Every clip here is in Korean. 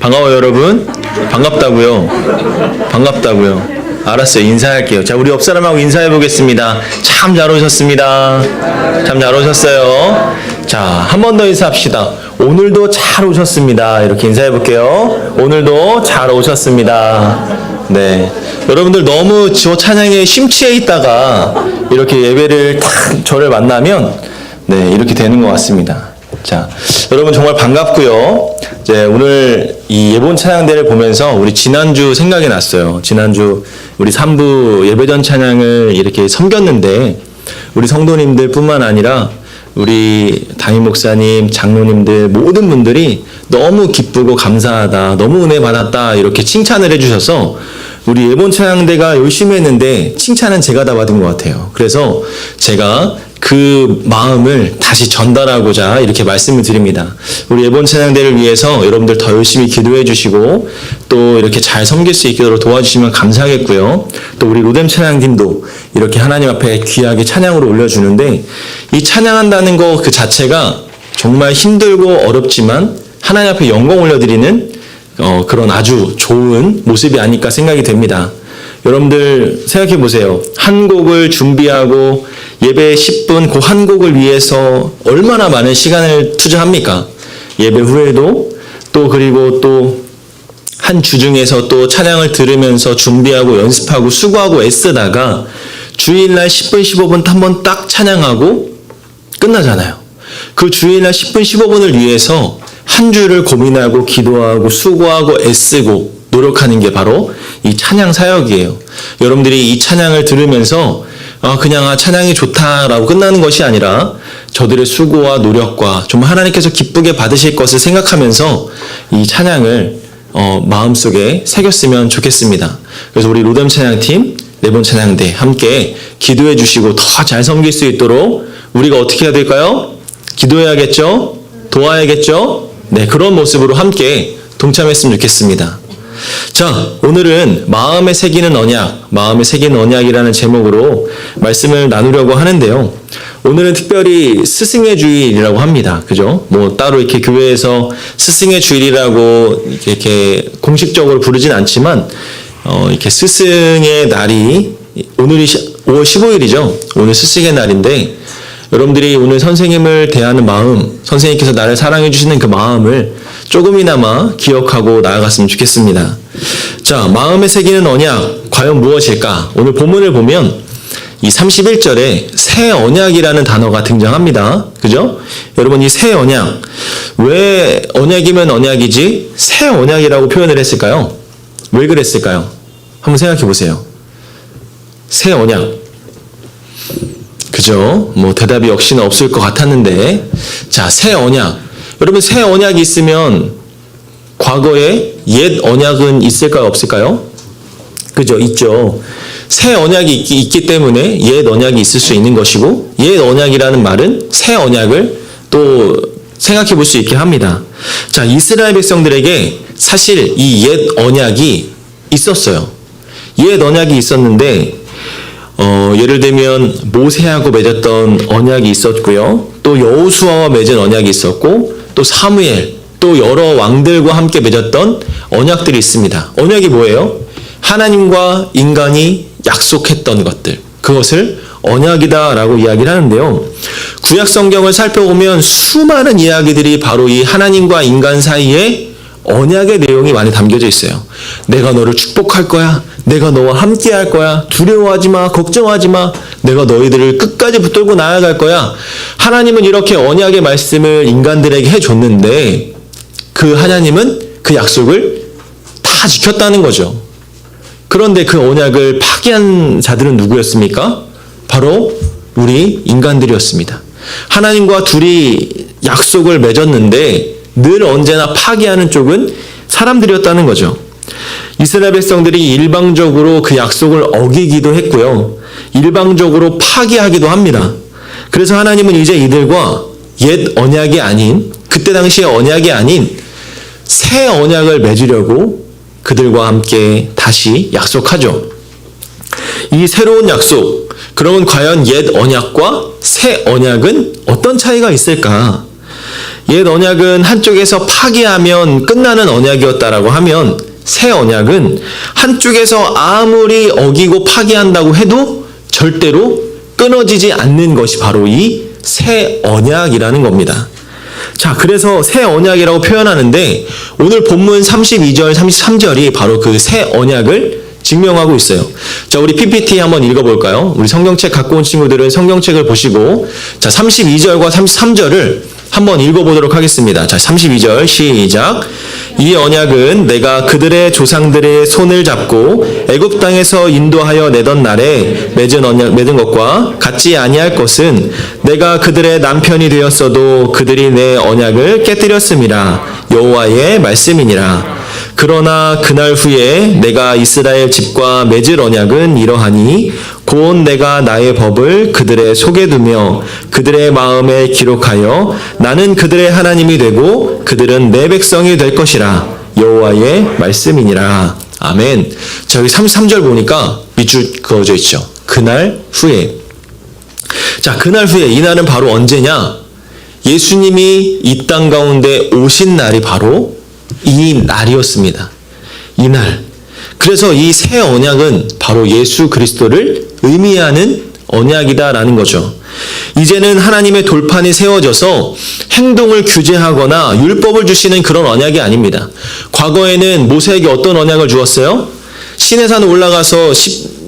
반가워요, 여러분. 반갑다고요. 반갑다고요. 알았어요. 인사할게요. 자, 우리 옆 사람하고 인사해 보겠습니다. 참 잘 오셨습니다. 참 잘 오셨어요. 자, 한 번 더 인사합시다. 오늘도 잘 오셨습니다. 이렇게 인사해 볼게요. 오늘도 잘 오셨습니다. 네. 여러분들 너무 저 찬양에 심취해 있다가 이렇게 예배를 딱 저를 만나면 네, 이렇게 되는 것 같습니다. 자, 여러분 정말 반갑고요. 이제 오늘 이 예본 찬양대를 보면서 우리 지난주 생각이 났어요. 지난주 우리 3부 예배전 찬양을 이렇게 섬겼는데 우리 성도님들 뿐만 아니라 우리 담임 목사님, 장로님들 모든 분들이 너무 기쁘고 감사하다, 너무 은혜 받았다 이렇게 칭찬을 해주셔서 우리 예본 찬양대가 열심히 했는데 칭찬은 제가 다 받은 것 같아요. 그래서 제가 그 마음을 다시 전달하고자 이렇게 말씀을 드립니다. 우리 예본 찬양대를 위해서 여러분들 더 열심히 기도해 주시고 또 이렇게 잘 섬길 수 있도록 도와주시면 감사하겠고요. 또 우리 로뎀 찬양팀도 이렇게 하나님 앞에 귀하게 찬양으로 올려주는데 이 찬양한다는 거 그 자체가 정말 힘들고 어렵지만 하나님 앞에 영광 올려드리는 그런 아주 좋은 모습이 아닐까 생각이 됩니다. 여러분들 생각해 보세요. 한 곡을 준비하고 예배 10분 그 한 곡을 위해서 얼마나 많은 시간을 투자합니까? 예배 후에도 또 그리고 또 한 주중에서 또 찬양을 들으면서 준비하고 연습하고 수고하고 애쓰다가 주일날 10분 15분 한번 딱 찬양하고 끝나잖아요. 그 주일날 10분 15분을 위해서 한 주를 고민하고 기도하고 수고하고 애쓰고 노력하는 게 바로 이 찬양 사역이에요. 여러분들이 이 찬양을 들으면서 그냥 찬양이 좋다라고 끝나는 것이 아니라 저들의 수고와 노력과 정말 하나님께서 기쁘게 받으실 것을 생각하면서 이 찬양을 마음속에 새겼으면 좋겠습니다. 그래서 우리 로뎀 찬양팀, 예본 찬양대 함께 기도해 주시고 더 잘 섬길 수 있도록 우리가 어떻게 해야 될까요? 기도해야겠죠? 도와야겠죠? 네, 그런 모습으로 함께 동참했으면 좋겠습니다. 자, 오늘은 마음에 새기는 언약, 마음에 새기는 언약이라는 제목으로 말씀을 나누려고 하는데요. 오늘은 특별히 스승의 주일이라고 합니다. 그죠? 뭐 따로 이렇게 교회에서 스승의 주일이라고 이렇게 공식적으로 부르진 않지만 이렇게 스승의 날이 오늘이 5월 15일이죠. 오늘 스승의 날인데 여러분들이 오늘 선생님을 대하는 마음, 선생님께서 나를 사랑해 주시는 그 마음을 조금이나마 기억하고 나아갔으면 좋겠습니다. 자, 마음에 새기는 언약, 과연 무엇일까? 오늘 본문을 보면 이 31절에 새 언약이라는 단어가 등장합니다. 그죠? 여러분, 이 새 언약, 왜 언약이면 언약이지 새 언약이라고 표현을 했을까요? 왜 그랬을까요? 한번 생각해 보세요. 새 언약. 그죠? 뭐 대답이 역시나 없을 것 같았는데, 자, 새 언약. 여러분, 새 언약이 있으면 과거에 옛 언약은 있을까요? 없을까요? 그죠? 있죠. 새 언약이 있기 때문에 옛 언약이 있을 수 있는 것이고, 옛 언약이라는 말은 새 언약을 또 생각해 볼 수 있게 합니다. 자, 이스라엘 백성들에게 사실 이 옛 언약이 있었어요. 옛 언약이 있었는데 예를 들면 모세하고 맺었던 언약이 있었고요. 또 여호수아와 맺은 언약이 있었고, 또 사무엘, 또 여러 왕들과 함께 맺었던 언약들이 있습니다. 언약이 뭐예요? 하나님과 인간이 약속했던 것들, 그것을 언약이다라고 이야기를 하는데요. 구약 성경을 살펴보면 수많은 이야기들이 바로 이 하나님과 인간 사이에 언약의 내용이 많이 담겨져 있어요. 내가 너를 축복할 거야. 내가 너와 함께 할 거야. 두려워하지 마. 걱정하지 마. 내가 너희들을 끝까지 붙들고 나아갈 거야. 하나님은 이렇게 언약의 말씀을 인간들에게 해줬는데 그 하나님은 그 약속을 다 지켰다는 거죠. 그런데 그 언약을 파기한 자들은 누구였습니까? 바로 우리 인간들이었습니다. 하나님과 둘이 약속을 맺었는데 늘 언제나 파기하는 쪽은 사람들이었다는 거죠. 이스라엘 백성들이 일방적으로 그 약속을 어기기도 했고요. 일방적으로 파기하기도 합니다. 그래서 하나님은 이제 이들과 옛 언약이 아닌, 그때 당시의 언약이 아닌 새 언약을 맺으려고 그들과 함께 다시 약속하죠. 이 새로운 약속, 그러면 과연 옛 언약과 새 언약은 어떤 차이가 있을까? 옛 언약은 한쪽에서 파기하면 끝나는 언약이었다라고 하면 새 언약은 한쪽에서 아무리 어기고 파기한다고 해도 절대로 끊어지지 않는 것이 바로 이 새 언약이라는 겁니다. 자, 그래서 새 언약이라고 표현하는데 오늘 본문 32절, 33절이 바로 그 새 언약을 증명하고 있어요. 자, 우리 PPT 한번 읽어볼까요? 우리 성경책 갖고 온 친구들은 성경책을 보시고 자, 32절과 33절을 한번 읽어보도록 하겠습니다. 자, 32절 시작. 이 언약은 내가 그들의 조상들의 손을 잡고 애굽 땅에서 인도하여 내던 날에 맺은 것과 같지 아니할 것은 내가 그들의 남편이 되었어도 그들이 내 언약을 깨뜨렸음이라. 여호와의 말씀이니라. 그러나 그날 후에 내가 이스라엘 집과 맺을 언약은 이러하니 곧 내가 나의 법을 그들의 속에 두며 그들의 마음에 기록하여 나는 그들의 하나님이 되고 그들은 내 백성이 될 것이라. 여호와의 말씀이니라. 아멘. 자, 여기 33절 보니까 밑줄 그어져 있죠. 그날 후에. 자, 그날 후에 이 날은 바로 언제냐? 예수님이 이 땅 가운데 오신 날이 바로 이 날이었습니다. 이 날. 그래서 이 새 언약은 바로 예수 그리스도를 의미하는 언약이다라는 거죠. 이제는 하나님의 돌판이 세워져서 행동을 규제하거나 율법을 주시는 그런 언약이 아닙니다. 과거에는 모세에게 어떤 언약을 주었어요? 시내산 올라가서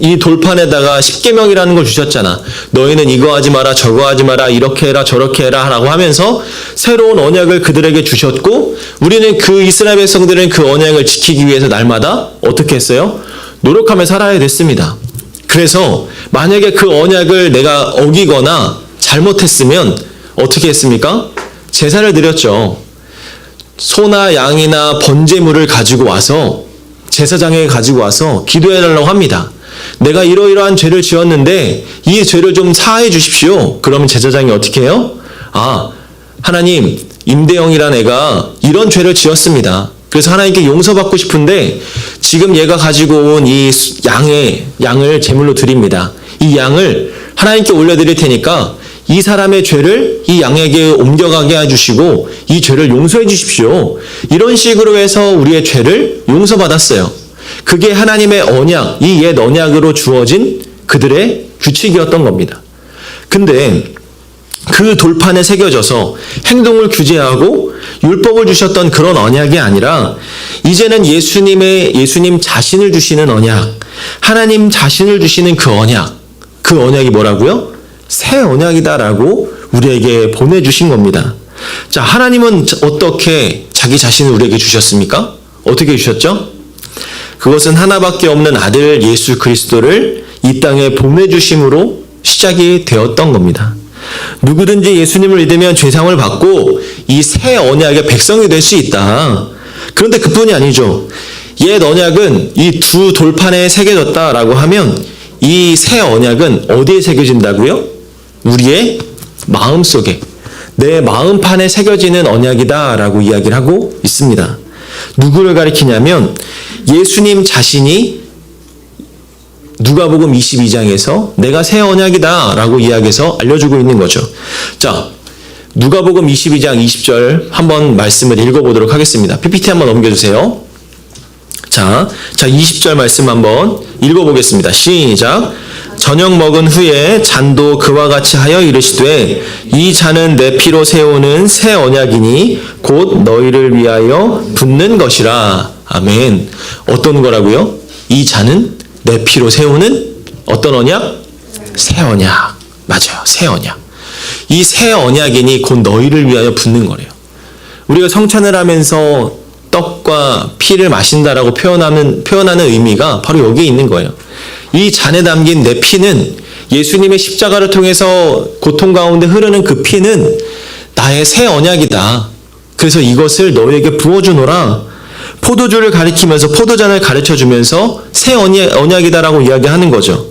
이 돌판에다가 십계명이라는 걸 주셨잖아. 너희는 이거 하지 마라, 저거 하지 마라, 이렇게 해라, 저렇게 해라 라고 하면서 새로운 언약을 그들에게 주셨고 우리는 그 이스라엘 백성들은 그 언약을 지키기 위해서 날마다 어떻게 했어요? 노력하며 살아야 됐습니다. 그래서 만약에 그 언약을 내가 어기거나 잘못했으면 어떻게 했습니까? 제사를 드렸죠. 소나 양이나 번제물을 가지고 와서 제사장에 가지고 와서 기도해달라고 합니다. 내가 이러이러한 죄를 지었는데 이 죄를 좀 사하해 주십시오. 그러면 제사장이 어떻게 해요? 아, 하나님, 임대영이란 애가 이런 죄를 지었습니다. 그래서 하나님께 용서받고 싶은데 지금 얘가 가지고 온 이 양을 제물로 드립니다. 이 양을 하나님께 올려드릴 테니까 이 사람의 죄를 이 양에게 옮겨가게 해주시고 이 죄를 용서해 주십시오. 이런 식으로 해서 우리의 죄를 용서받았어요. 그게 하나님의 언약, 이 옛 언약으로 주어진 그들의 규칙이었던 겁니다. 근데 그 돌판에 새겨져서 행동을 규제하고 율법을 주셨던 그런 언약이 아니라 이제는 예수님 자신을 주시는 언약, 하나님 자신을 주시는 그 언약이 뭐라고요? 새 언약이다라고 우리에게 보내주신 겁니다. 자, 하나님은 어떻게 자기 자신을 우리에게 주셨습니까? 어떻게 주셨죠? 그것은 하나밖에 없는 아들 예수 그리스도를 이 땅에 보내주심으로 시작이 되었던 겁니다. 누구든지 예수님을 믿으면 죄사함을 받고 이 새 언약의 백성이 될 수 있다. 그런데 그뿐이 아니죠. 옛 언약은 이 두 돌판에 새겨졌다라고 하면 이 새 언약은 어디에 새겨진다고요? 우리의 마음속에, 내 마음판에 새겨지는 언약이다라고 이야기를 하고 있습니다. 누구를 가리키냐면 예수님 자신이 누가복음 22장에서 내가 새 언약이다 라고 이야기해서 알려주고 있는 거죠. 자, 누가복음 22장 20절 한번 말씀을 읽어보도록 하겠습니다. PPT 한번 넘겨주세요. 자 20절 말씀 한번 읽어보겠습니다. 시작. 저녁 먹은 후에 잔도 그와 같이 하여 이르시되 이 잔은 내 피로 세우는 새 언약이니 곧 너희를 위하여 붓는 것이라. 아멘. 어떤 거라고요? 이 잔은 내 피로 세우는 어떤 언약? 새 언약. 맞아요. 새 언약. 이 새 언약이니 곧 너희를 위하여 붓는 거래요. 우리가 성찬을 하면서 떡과 피를 마신다라고 표현하는 의미가 바로 여기에 있는 거예요. 이 잔에 담긴 내 피는 예수님의 십자가를 통해서 고통 가운데 흐르는 그 피는 나의 새 언약이다. 그래서 이것을 너희에게 부어주노라. 포도주를 가리키면서 포도잔을 가르쳐주면서 새 언약이다라고 이야기하는 거죠.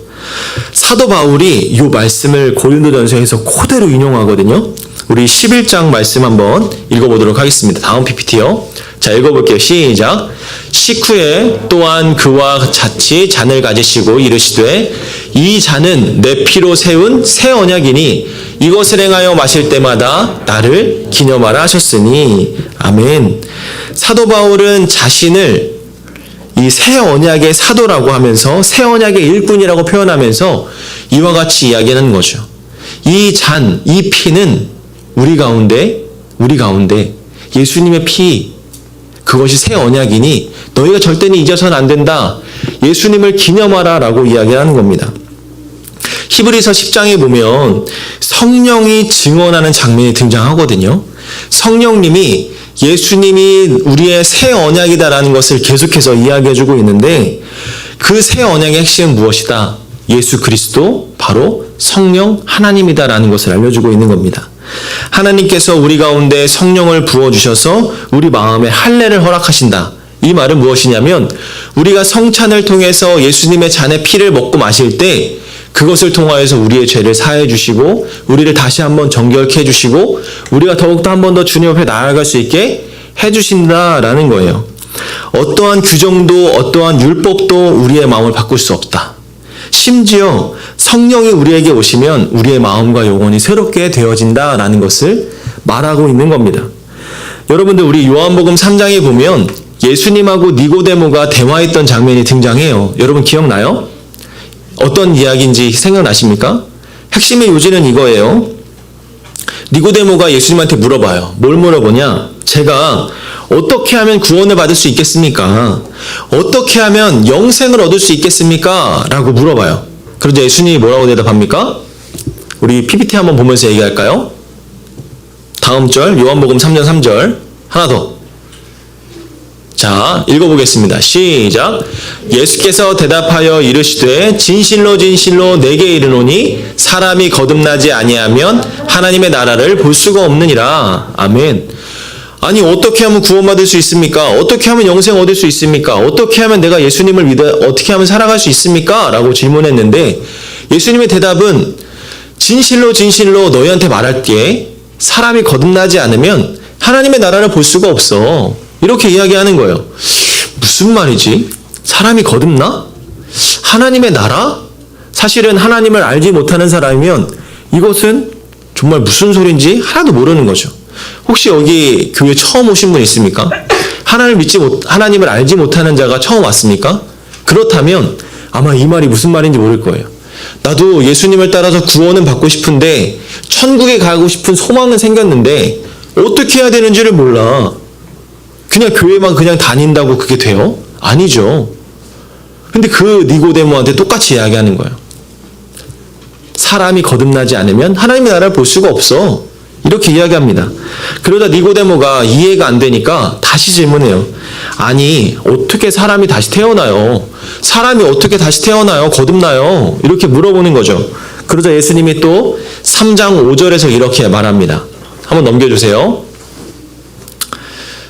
사도 바울이 이 말씀을 고린도전서에서 그대로 인용하거든요. 우리 11장 말씀 한번 읽어보도록 하겠습니다. 다음 PPT요. 자, 읽어볼게요. 시작. 식후에 또한 그와 같이 잔을 가지시고 이르시되 이 잔은 내 피로 세운 새 언약이니 이것을 행하여 마실 때마다 나를 기념하라 하셨으니. 아멘. 사도 바울은 자신을 이 새 언약의 사도라고 하면서 새 언약의 일꾼이라고 표현하면서 이와 같이 이야기하는 거죠. 이 잔, 이 피는 우리 가운데 예수님의 피, 그것이 새 언약이니 너희가 절대는 잊어서는 안 된다. 예수님을 기념하라 라고 이야기하는 겁니다. 히브리서 10장에 보면 성령이 증언하는 장면이 등장하거든요. 성령님이 예수님이 우리의 새 언약이다라는 것을 계속해서 이야기해주고 있는데 그 새 언약의 핵심은 무엇이다? 예수 그리스도, 바로 성령 하나님이다라는 것을 알려주고 있는 겁니다. 하나님께서 우리 가운데 성령을 부어주셔서 우리 마음에 할례를 허락하신다. 이 말은 무엇이냐면 우리가 성찬을 통해서 예수님의 잔의 피를 먹고 마실 때 그것을 통하여서 우리의 죄를 사해 주시고 우리를 다시 한번 정결케 해 주시고 우리가 더욱더 한 번 더 주님 앞에 나아갈 수 있게 해 주신다라는 거예요. 어떠한 규정도 어떠한 율법도 우리의 마음을 바꿀 수 없다. 심지어 성령이 우리에게 오시면 우리의 마음과 영혼이 새롭게 되어진다라는 것을 말하고 있는 겁니다. 여러분들 우리 요한복음 3장에 보면 예수님하고 니고데모가 대화했던 장면이 등장해요. 여러분 기억나요? 어떤 이야기인지 생각나십니까? 핵심의 요지는 이거예요. 니고데모가 예수님한테 물어봐요. 뭘 물어보냐? 제가 어떻게 하면 구원을 받을 수 있겠습니까? 어떻게 하면 영생을 얻을 수 있겠습니까? 라고 물어봐요. 그러자 예수님이 뭐라고 대답합니까? 우리 PPT 한번 보면서 얘기할까요? 다음 절 요한복음 3장 3절 하나 더. 자, 읽어보겠습니다. 시작. 예수께서 대답하여 이르시되 진실로 진실로 내게 이르노니 사람이 거듭나지 아니하면 하나님의 나라를 볼 수가 없느니라. 아멘. 아니 어떻게 하면 구원받을 수 있습니까? 어떻게 하면 영생 얻을 수 있습니까? 어떻게 하면 내가 예수님을 믿어 어떻게 하면 살아갈 수 있습니까? 라고 질문했는데 예수님의 대답은 진실로 진실로 너희한테 말할게. 사람이 거듭나지 않으면 하나님의 나라를 볼 수가 없어. 이렇게 이야기하는 거예요. 무슨 말이지? 사람이 거듭나? 하나님의 나라? 사실은 하나님을 알지 못하는 사람이면 이것은 정말 무슨 소린지 하나도 모르는 거죠. 혹시 여기 교회 처음 오신 분 있습니까? 하나님을 알지 못하는 자가 처음 왔습니까? 그렇다면 아마 이 말이 무슨 말인지 모를 거예요. 나도 예수님을 따라서 구원은 받고 싶은데 천국에 가고 싶은 소망은 생겼는데 어떻게 해야 되는지를 몰라. 그냥 교회만 그냥 다닌다고 그게 돼요? 아니죠. 근데 그 니고데모한테 똑같이 이야기하는 거예요. 사람이 거듭나지 않으면 하나님의 나라를 볼 수가 없어. 이렇게 이야기합니다. 그러다 니고데모가 이해가 안 되니까 다시 질문해요. 아니 어떻게 사람이 다시 태어나요? 사람이 어떻게 다시 태어나요? 거듭나요? 이렇게 물어보는 거죠. 그러자 예수님이 또 3장 5절에서 이렇게 말합니다. 한번 넘겨주세요.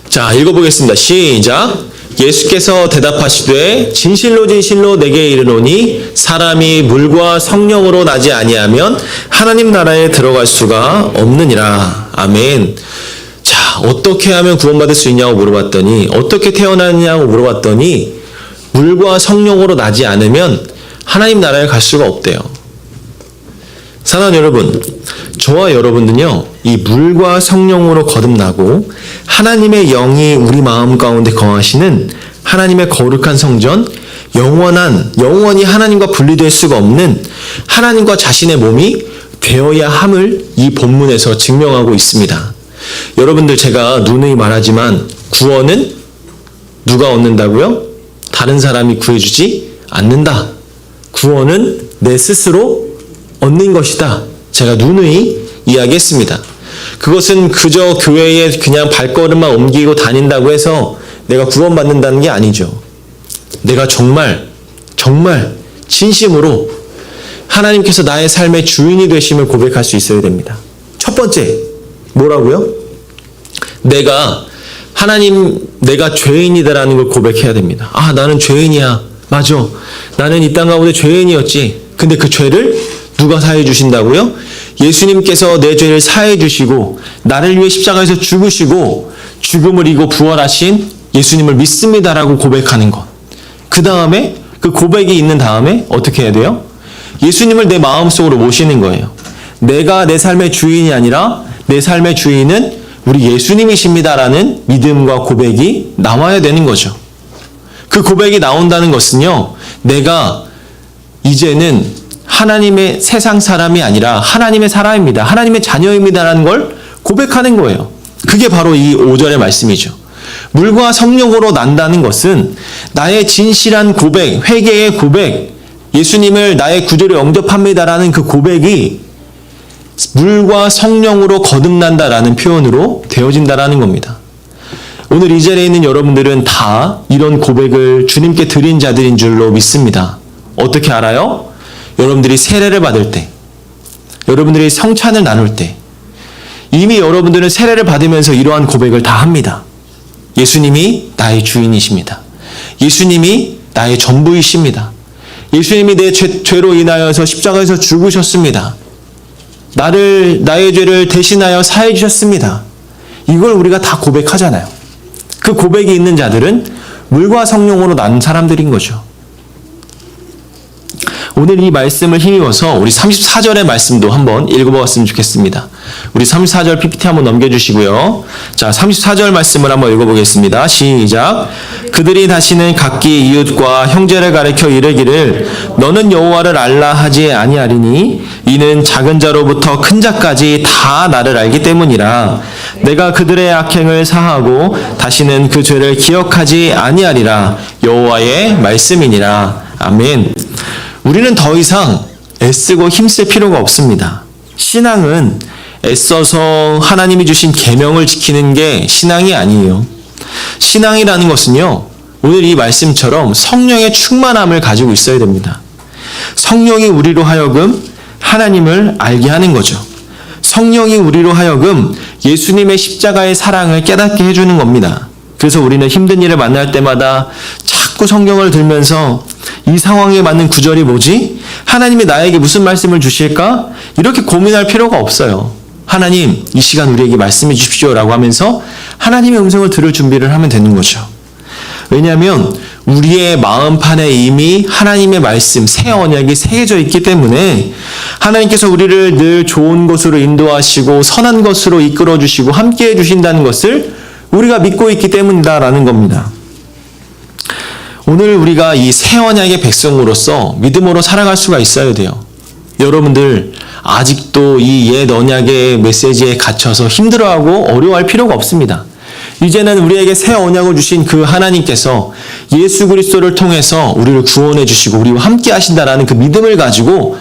자, 읽어보겠습니다. 시작. 예수께서 대답하시되 진실로 진실로 내게 이르노니 사람이 물과 성령으로 나지 아니하면 하나님 나라에 들어갈 수가 없느니라. 아멘. 자, 어떻게 하면 구원받을 수 있냐고 물어봤더니 어떻게 태어났냐고 물어봤더니 물과 성령으로 나지 않으면 하나님 나라에 갈 수가 없대요. 사랑하는 여러분, 저와 여러분은요, 이 물과 성령으로 거듭나고 하나님의 영이 우리 마음 가운데 거하시는 하나님의 거룩한 성전, 영원히 하나님과 분리될 수가 없는 하나님과 자신의 몸이 되어야 함을 이 본문에서 증명하고 있습니다. 여러분들 제가 누누이 말하지만 구원은 누가 얻는다고요? 다른 사람이 구해주지 않는다. 구원은 내 스스로 얻는 것이다. 제가 누누이 이야기했습니다. 그것은 그저 교회에 그냥 발걸음만 옮기고 다닌다고 해서 내가 구원받는다는 게 아니죠. 내가 정말 진심으로 하나님께서 나의 삶의 주인이 되심을 고백할 수 있어야 됩니다. 첫 번째, 뭐라고요? 내가 죄인이다라는 걸 고백해야 됩니다. 아, 나는 죄인이야. 맞아. 나는 이 땅 가운데 죄인이었지. 근데 그 죄를 누가 사해 주신다고요? 예수님께서 내 죄를 사해 주시고 나를 위해 십자가에서 죽으시고 죽음을 이기고 부활하신 예수님을 믿습니다라고 고백하는 것. 그 다음에 그 고백이 있는 다음에 어떻게 해야 돼요? 예수님을 내 마음속으로 모시는 거예요. 내가 내 삶의 주인이 아니라 내 삶의 주인은 우리 예수님이십니다라는 믿음과 고백이 나와야 되는 거죠. 그 고백이 나온다는 것은요, 내가 이제는 하나님의 세상 사람이 아니라 하나님의 사람입니다. 하나님의 자녀입니다라는 걸 고백하는 거예요. 그게 바로 이 5절의 말씀이죠. 물과 성령으로 난다는 것은 나의 진실한 고백, 회개의 고백, 예수님을 나의 구주로 영접합니다라는 그 고백이 물과 성령으로 거듭난다라는 표현으로 되어진다라는 겁니다. 오늘 이 자리에 있는 여러분들은 다 이런 고백을 주님께 드린 자들인 줄로 믿습니다. 어떻게 알아요? 여러분들이 세례를 받을 때, 여러분들이 성찬을 나눌 때, 이미 여러분들은 세례를 받으면서 이러한 고백을 다 합니다. 예수님이 나의 주인이십니다. 예수님이 나의 전부이십니다. 예수님이 내 죄로 인하여서 십자가에서 죽으셨습니다. 나의 죄를 대신하여 사해 주셨습니다. 이걸 우리가 다 고백하잖아요. 그 고백이 있는 자들은 물과 성령으로 난 사람들인 거죠. 오늘 이 말씀을 힘입어서 우리 34절의 말씀도 한번 읽어보았으면 좋겠습니다. 우리 34절 PPT 한번 넘겨주시고요. 자, 34절 말씀을 한번 읽어보겠습니다. 시작. 그들이 다시는 각기 이웃과 형제를 가리켜 이르기를 너는 여호와를 알라 하지 아니하리니 이는 작은 자로부터 큰 자까지 다 나를 알기 때문이라. 내가 그들의 악행을 사하고 다시는 그 죄를 기억하지 아니하리라. 여호와의 말씀이니라. 아멘. 우리는 더 이상 애쓰고 힘쓸 필요가 없습니다. 신앙은 애써서 하나님이 주신 계명을 지키는 게 신앙이 아니에요. 신앙이라는 것은요, 오늘 이 말씀처럼 성령의 충만함을 가지고 있어야 됩니다. 성령이 우리로 하여금 하나님을 알게 하는 거죠. 성령이 우리로 하여금 예수님의 십자가의 사랑을 깨닫게 해주는 겁니다. 그래서 우리는 힘든 일을 만날 때마다 자꾸 성경을 들면서 이 상황에 맞는 구절이 뭐지? 하나님이 나에게 무슨 말씀을 주실까? 이렇게 고민할 필요가 없어요. 하나님, 이 시간 우리에게 말씀해 주십시오라고 하면서 하나님의 음성을 들을 준비를 하면 되는 거죠. 왜냐하면 우리의 마음판에 이미 하나님의 말씀, 새 언약이 새겨져 있기 때문에 하나님께서 우리를 늘 좋은 것으로 인도하시고 선한 것으로 이끌어 주시고 함께해 주신다는 것을 우리가 믿고 있기 때문이다라는 겁니다. 오늘 우리가 이 새 언약의 백성으로서 믿음으로 살아갈 수가 있어야 돼요. 여러분들 아직도 이 옛 언약의 메시지에 갇혀서 힘들어하고 어려워할 필요가 없습니다. 이제는 우리에게 새 언약을 주신 그 하나님께서 예수 그리스도를 통해서 우리를 구원해 주시고 우리와 함께 하신다라는 그 믿음을 가지고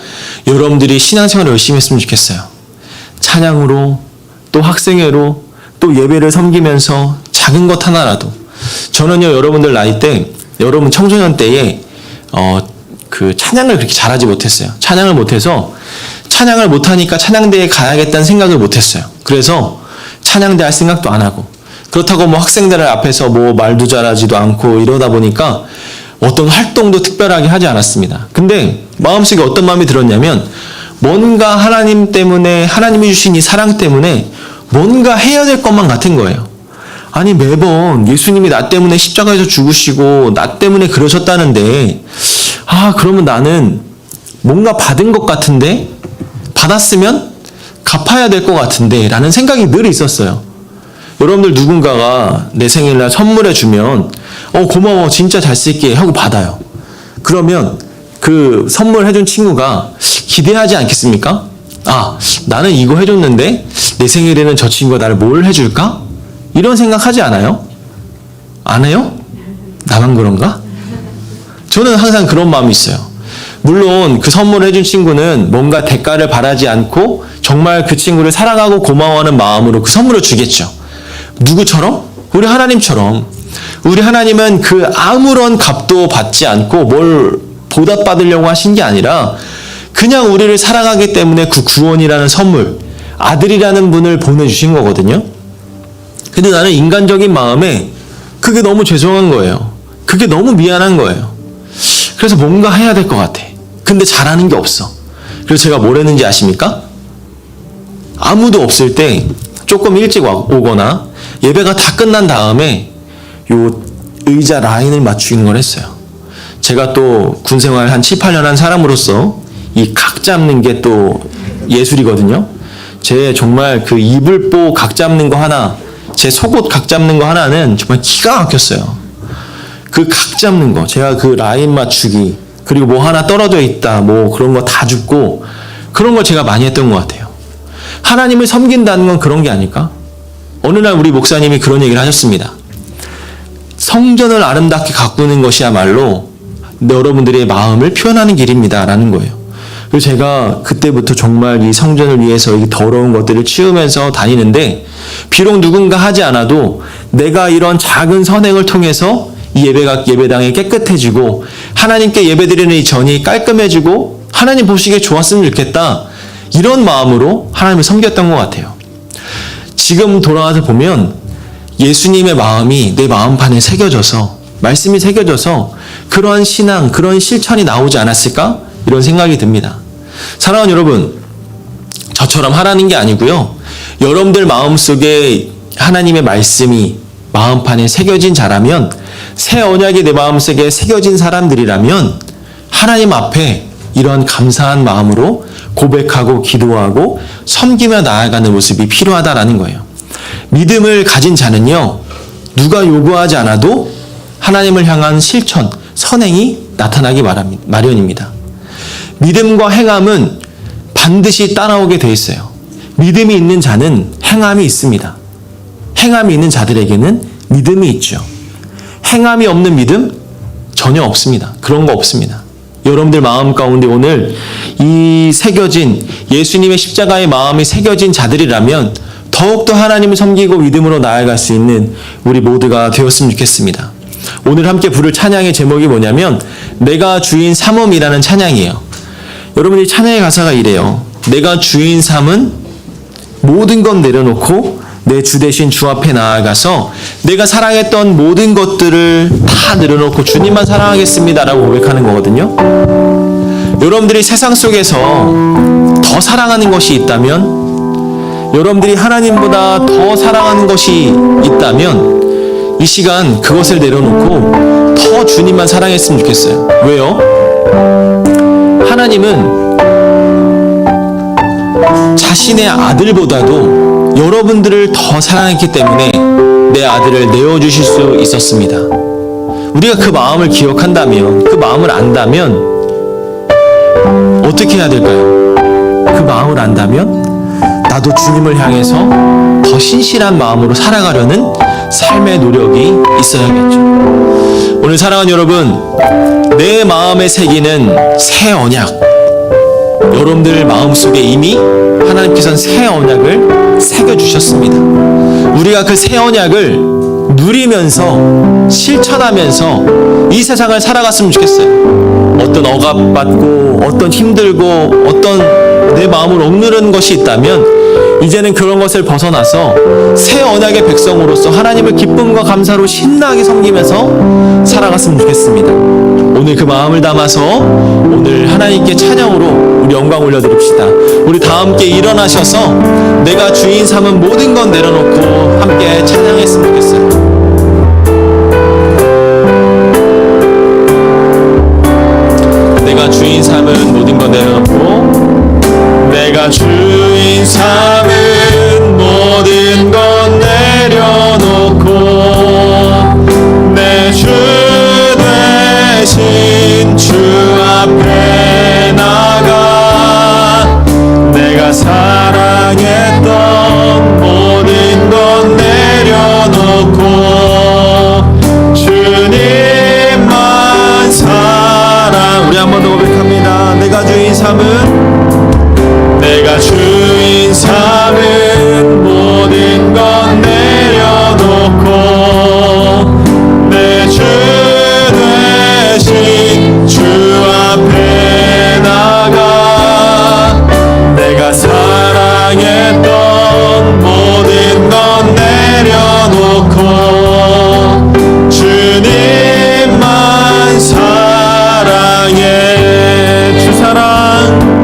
여러분들이 신앙생활을 열심히 했으면 좋겠어요. 찬양으로, 또 학생회로, 또 예배를 섬기면서 작은 것 하나라도. 저는요, 여러분들 나이 때, 여러분 청소년 때에 그 찬양을 그렇게 잘하지 못했어요. 찬양을 못해서 찬양을 못하니까 찬양대에 가야겠다는 생각을 못했어요. 그래서 찬양대 할 생각도 안 하고, 그렇다고 뭐 학생들 앞에서 뭐 말도 잘하지도 않고 이러다 보니까 어떤 활동도 특별하게 하지 않았습니다. 근데 마음속에 어떤 마음이 들었냐면 뭔가 하나님 때문에, 하나님이 주신 이 사랑 때문에 뭔가 해야 될 것만 같은 거예요. 아니, 매번 예수님이 나 때문에 십자가에서 죽으시고 나 때문에 그러셨다는데, 그러면 나는 뭔가 받은 것 같은데, 받았으면 갚아야 될 것 같은데 라는 생각이 늘 있었어요. 여러분들 누군가가 내 생일날 선물해 주면 고마워, 진짜 잘 쓸게 하고 받아요. 그러면 그 선물 해준 친구가 기대하지 않겠습니까? 나는 이거 해줬는데 내 생일에는 저 친구가 나를 뭘 해줄까? 이런 생각하지 않아요? 안 해요? 나만 그런가? 저는 항상 그런 마음이 있어요. 물론 그 선물을 해준 친구는 뭔가 대가를 바라지 않고 정말 그 친구를 사랑하고 고마워하는 마음으로 그 선물을 주겠죠. 누구처럼? 우리 하나님처럼. 우리 하나님은 그 아무런 값도 받지 않고 뭘 보답받으려고 하신 게 아니라 그냥 우리를 사랑하기 때문에 그 구원이라는 선물, 아들이라는 분을 보내주신 거거든요. 근데 나는 인간적인 마음에 그게 너무 죄송한 거예요. 그게 너무 미안한 거예요. 그래서 뭔가 해야 될 것 같아. 근데 잘하는 게 없어. 그래서 제가 뭘 했는지 아십니까? 아무도 없을 때 조금 일찍 오거나 예배가 다 끝난 다음에 요 의자 라인을 맞추는 걸 했어요. 제가 또 군생활 한 7, 8년 한 사람으로서 이 각 잡는 게 또 예술이거든요. 제 정말 그 이불보 각 잡는 거 하나, 제 속옷 각 잡는 거 하나는 정말 기가 막혔어요. 그 각 잡는 거, 제가 그 라인 맞추기, 그리고 뭐 하나 떨어져 있다, 뭐 그런 거 다 줍고, 그런 걸 제가 많이 했던 것 같아요. 하나님을 섬긴다는 건 그런 게 아닐까? 어느 날 우리 목사님이 그런 얘기를 하셨습니다. 성전을 아름답게 가꾸는 것이야말로 여러분들의 마음을 표현하는 길입니다. 라는 거예요. 그래서 제가 그때부터 정말 이 성전을 위해서 이 더러운 것들을 치우면서 다니는데, 비록 누군가 하지 않아도 내가 이런 작은 선행을 통해서 이 예배당이 깨끗해지고 하나님께 예배드리는 이 전이 깔끔해지고 하나님 보시기에 좋았으면 좋겠다, 이런 마음으로 하나님을 섬겼던 것 같아요. 지금 돌아와서 보면 예수님의 마음이 내 마음판에 새겨져서, 말씀이 새겨져서 그러한 신앙, 그런 실천이 나오지 않았을까? 이런 생각이 듭니다. 사랑하는 여러분, 저처럼 하라는 게 아니고요. 여러분들 마음속에 하나님의 말씀이 마음판에 새겨진 자라면, 새 언약이 내 마음속에 새겨진 사람들이라면 하나님 앞에 이런 감사한 마음으로 고백하고 기도하고 섬기며 나아가는 모습이 필요하다라는 거예요. 믿음을 가진 자는요, 누가 요구하지 않아도 하나님을 향한 실천, 선행이 나타나기 마련입니다. 믿음과 행함은 반드시 따라오게 돼 있어요. 믿음이 있는 자는 행함이 있습니다. 행함이 있는 자들에게는 믿음이 있죠. 행함이 없는 믿음? 전혀 없습니다. 그런 거 없습니다. 여러분들 마음 가운데 오늘 이 새겨진 예수님의 십자가의 마음이 새겨진 자들이라면 더욱더 하나님을 섬기고 믿음으로 나아갈 수 있는 우리 모두가 되었으면 좋겠습니다. 오늘 함께 부를 찬양의 제목이 뭐냐면 내가 주인 삼음이라는 찬양이에요. 여러분이 찬양의 가사가 이래요. 내가 주인 삼은 모든 것 내려놓고 내 주 대신 주 앞에 나아가서 내가 사랑했던 모든 것들을 다 내려놓고 주님만 사랑하겠습니다 라고 고백하는 거거든요. 여러분들이 세상 속에서 더 사랑하는 것이 있다면, 여러분들이 하나님보다 더 사랑하는 것이 있다면 이 시간 그것을 내려놓고 더 주님만 사랑했으면 좋겠어요. 왜요? 하나님은 자신의 아들보다도 여러분들을 더 사랑했기 때문에 내 아들을 내어주실 수 있었습니다. 우리가 그 마음을 기억한다면, 그 마음을 안다면 어떻게 해야 될까요? 그 마음을 안다면 나도 주님을 향해서 더 신실한 마음으로 살아가려는 삶의 노력이 있어야겠죠. 오늘 사랑하는 여러분, 내 마음에 새기는 새 언약, 여러분들 마음속에 이미 하나님께서는 새 언약을 새겨주셨습니다. 우리가 그 새 언약을 누리면서 실천하면서 이 세상을 살아갔으면 좋겠어요. 어떤 억압받고 어떤 힘들고 어떤 내 마음을 억누르는 것이 있다면 이제는 그런 것을 벗어나서 새 언약의 백성으로서 하나님을 기쁨과 감사로 신나게 섬기면서 살아갔으면 좋겠습니다. 오늘 그 마음을 담아서 오늘 하나님께 찬양으로 우리 영광 올려드립시다. 우리 다 함께 일어나셔서 내가 주인 삼은 모든 건 내려놓고 함께 찬양했으면 좋겠어요. 내가 주인 삼은 모든 건 내려놓고, 내가 주인 삼은 모든 건 내려놓고 내 주 대신 주 앞에 나가 내가 사랑했던 모든 건 내려놓고 주님만 사랑. 우리 한 번 더 고백합니다. 내가 주인 삼은, 내가 주인 삼은 모든 건 내려놓고 내 주 대신 주 앞에 나가 내가 사랑했던 모든 건 내려놓고 주님만 사랑해. 주 사랑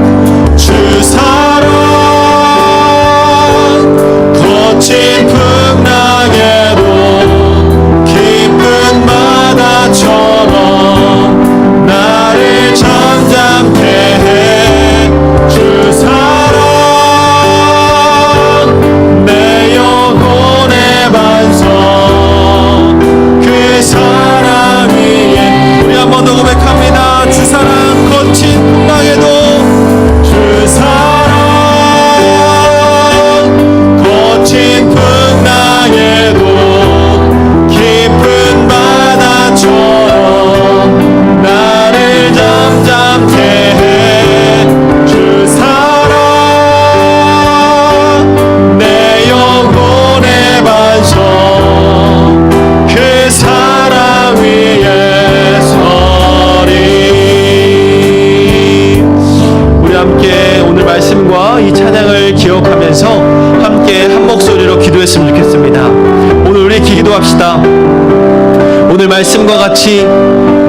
말씀과 같이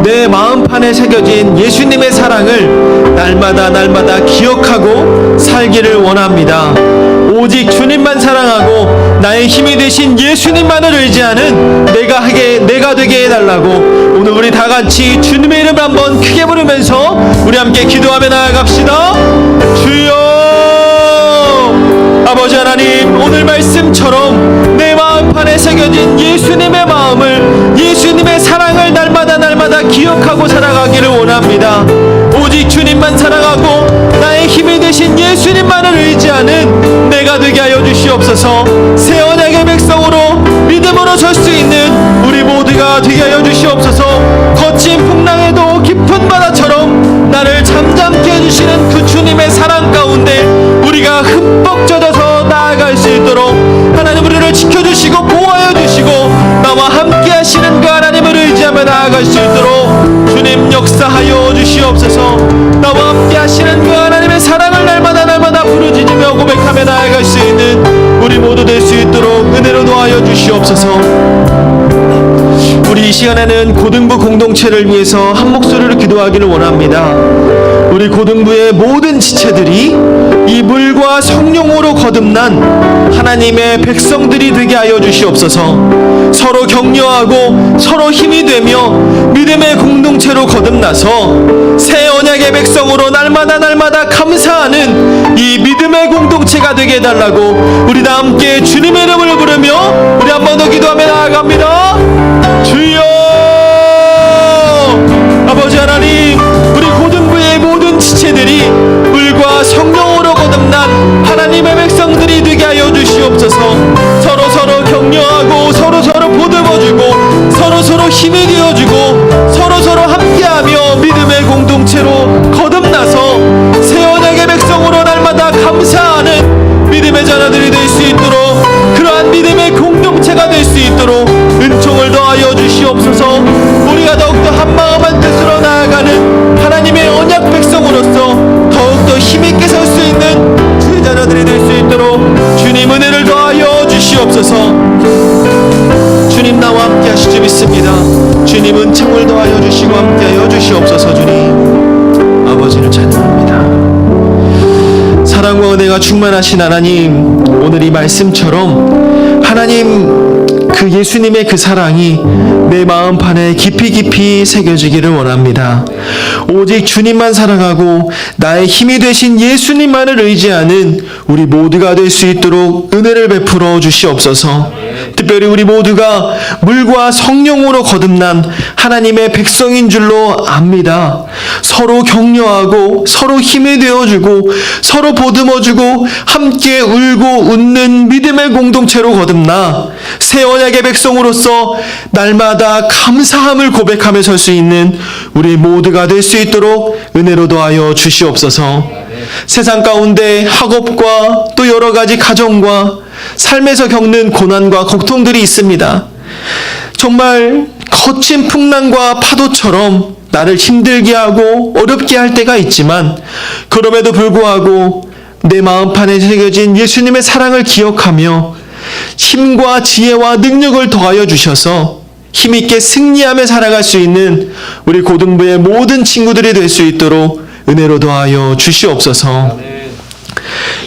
내 마음판에 새겨진 예수님의 사랑을 날마다 기억하고 살기를 원합니다. 오직 주님만 사랑하고 나의 힘이 되신 예수님만을 의지하는 내가 되게 해달라고 오늘 우리 다 같이 주님의 이름을 한번 크게 부르면서 우리 함께 기도하며 나아갑시다. 주여, 아버지 하나님, 오늘 말씀처럼 내 마음판에 새겨진 예수님의 마음을, 예수님의 사랑을 날마다 기억하고 살아가기를 원합니다. 오직 주님만 사랑하고 나의 힘이 되신 예수님만을 의지하는 내가 되게 하여 주시옵소서. 새 언약의 백성으로 믿음으로 설 수 있는 우리 모두가 되게 하여 주시옵소서. 거친 풍랑에도 깊은 바다처럼 나를 잠잠케 해주시는 그 주님의 사랑 가운데 우리가 흠뻑 젖어서 나아갈 수 있도록 하나님 우리를 지켜주시고 보호하여 주시고 나와 함께 하시는 그 하나님을 의지하며 나아갈 수 있도록 주님 역사하여 주시옵소서. 나와 함께 하시는 그 하나님의 사랑을 날마다 부르짖으며 고백하며 나아갈 수 있는 우리 모두 될 수 있도록 은혜로 도와여 주시옵소서. 우리 이 시간에는 고등부 공동체를 위해서 한 목소리로 기도하기를 원합니다. 우리 고등부의 모든 지체들이 이 물과 성령으로 거듭난 하나님의 백성들이 되게 하여 주시옵소서. 서로 격려하고 서로 힘이 되며 믿음의 공동체로 거듭나서 새 언약의 백성으로 날마다 감사하는 이 믿음의 공동체가 되게 해달라고 우리 다 함께 주님의 이름을 부르며 우리 한 번 더 기도하며 나아갑니다. 주여, 아버지 하나님, 우리 고등부의 모든 지체들이 물과 성령으로 거듭난 하나님의 백성들이 되게 하여 주시옵소서. 서로 격려하고 서로 보듬어주고 서로 힘이 되어주고 서로 함께하며 믿음의 공동체로 거듭나서 새 언약의 백성으로 날마다 감사하는 믿음의 자녀들이 될 수 있도록, 그러한 믿음의 공동체가 될 수 있도록 은총을 더하여 주시옵소서. 우리가 더욱더 한마음 한뜻으로 나아가는 하나님의 언약 백성으로서 더욱더 힘있게 설 수 있는 주의 자녀들이 될 수 있도록 주님 은혜를 더하여 주시옵소서. 주님 나와 함께 하실 줄 믿습니다. 주님 은총을 더하여 주시고 함께하여 주시옵소서. 주님 아버지를 찬양합니다. 사랑과 은혜가 충만하신 하나님, 오늘 이 말씀처럼 하나님 그 예수님의 그 사랑이 내 마음판에 깊이 새겨지기를 원합니다. 오직 주님만 사랑하고 나의 힘이 되신 예수님만을 의지하는 우리 모두가 될 수 있도록 은혜를 베풀어 주시옵소서. 특별히 우리 모두가 물과 성령으로 거듭난 하나님의 백성인 줄로 압니다. 서로 격려하고 서로 힘이 되어주고 서로 보듬어주고 함께 울고 웃는 믿음의 공동체로 거듭나 새 언약의 백성으로서 날마다 감사함을 고백하며 설 수 있는 우리 모두가 될 수 있도록 은혜로 더하여 주시옵소서. 세상 가운데 학업과 또 여러 가지 가정과 삶에서 겪는 고난과 고통들이 있습니다. 정말 거친 풍랑과 파도처럼 나를 힘들게 하고 어렵게 할 때가 있지만 그럼에도 불구하고 내 마음판에 새겨진 예수님의 사랑을 기억하며 힘과 지혜와 능력을 더하여 주셔서 힘있게 승리하며 살아갈 수 있는 우리 고등부의 모든 친구들이 될 수 있도록 은혜로 더하여 주시옵소서.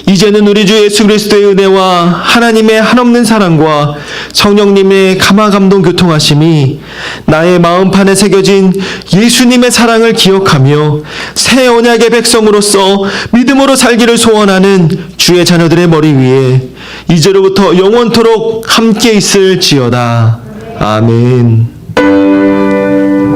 이제는 우리 주 예수 그리스도의 은혜와 하나님의 한없는 사랑과 성령님의 감화감동 교통하심이 나의 마음판에 새겨진 예수님의 사랑을 기억하며 새 언약의 백성으로서 믿음으로 살기를 소원하는 주의 자녀들의 머리 위에 이제로부터 영원토록 함께 있을지어다. 아멘.